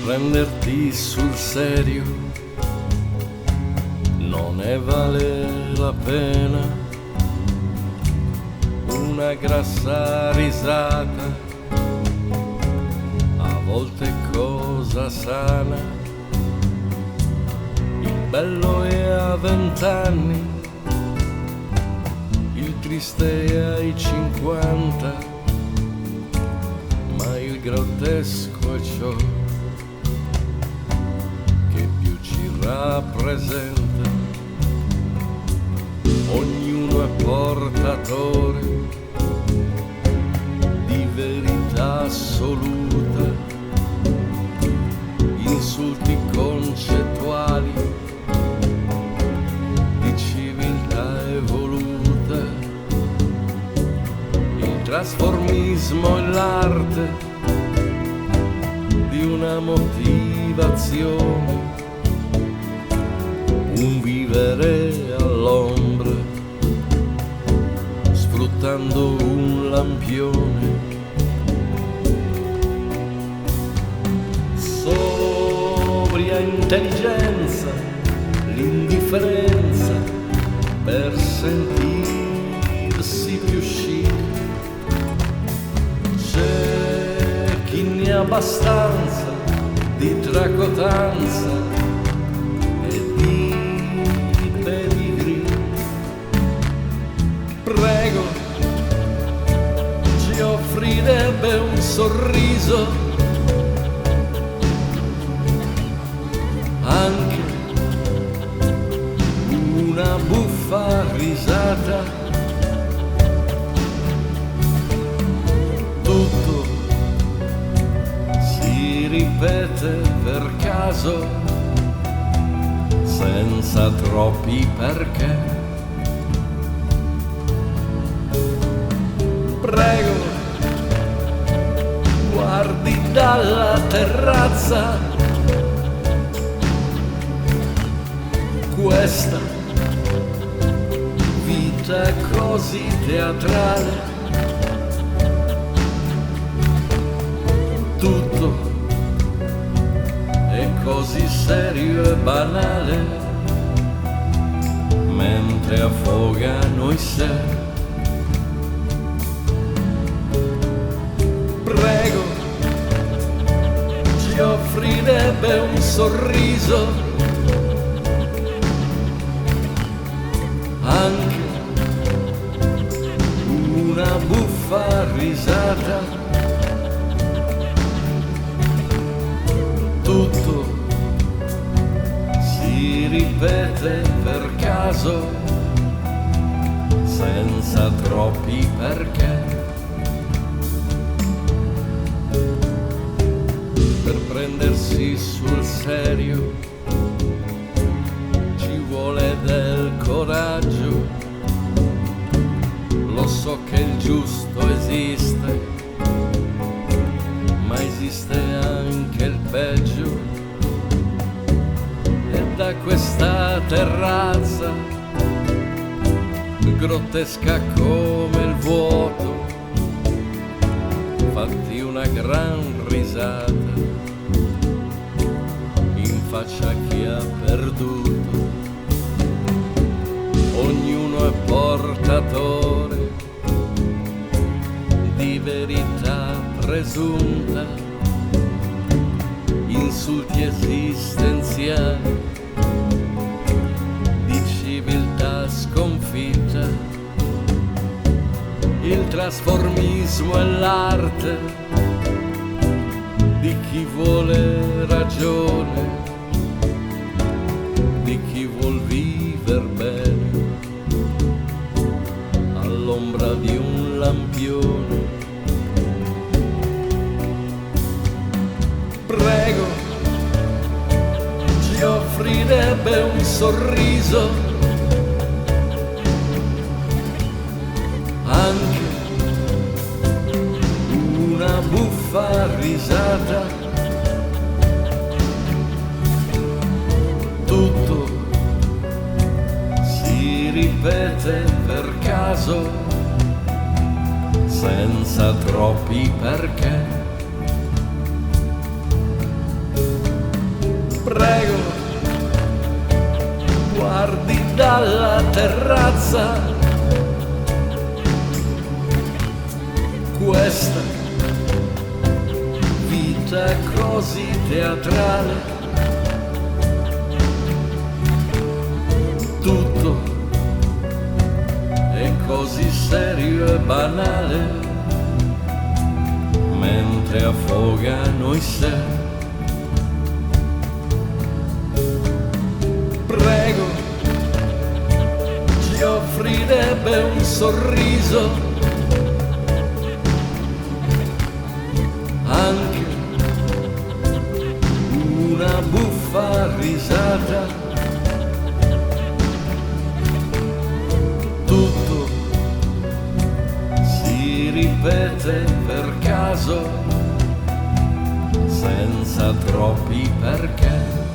prenderti sul serio non ne vale la pena, una grassa risata a volte è cosa sana. Il bello è a 20 anni, il triste è ai 50, ma il grottesco è ciò che più ci rappresenta. Ognuno è portatore di verità assoluta, insulti concettuali di civiltà evoluta. Il trasformismo è l'arte di una motivazione, un vivere all'ombra sfruttando un lampione. Sobria intelligenza, l'indifferenza per sentirsi più chic. C'è chi ne ha abbastanza di tracotanza e di pedigree. Prego, ci offrirebbe un sorriso, anche una buffa risata. Tutto si ripete per caso, senza troppi perché. Prego, guardi dalla terrazza questa vita così teatrale. Tutto è così serio e banale, mentre affogano i sé. Prego, ci offrirebbe un sorriso, anche una buffa risata. Tutto si ripete per caso, senza troppi perché. Per prendersi sul serio ci vuole del coraggio. Lo so che il giusto esiste, ma esiste anche il peggio. E da questa terrazza, grottesca come il vuoto, fatti una gran risata in faccia a chi ha perduto. Ognuno è portatore di verità presunta, insulti esistenziali di civiltà sconfitta. Il trasformismo è l'arte di chi vuole ragione, di chi vuol viver bene all'ombra di un lampione. Prego, ci offrirebbe un sorriso, anche una buffa risata. Tutto si ripete per caso, senza troppi perché. Prego, guardi dalla terrazza questa vita così teatrale, tutto è così serio e banale, mentre affogano i sé. Prego, ci offrirebbe un sorriso, anche una buffa risata, tutto si ripete per caso, senza troppi perché.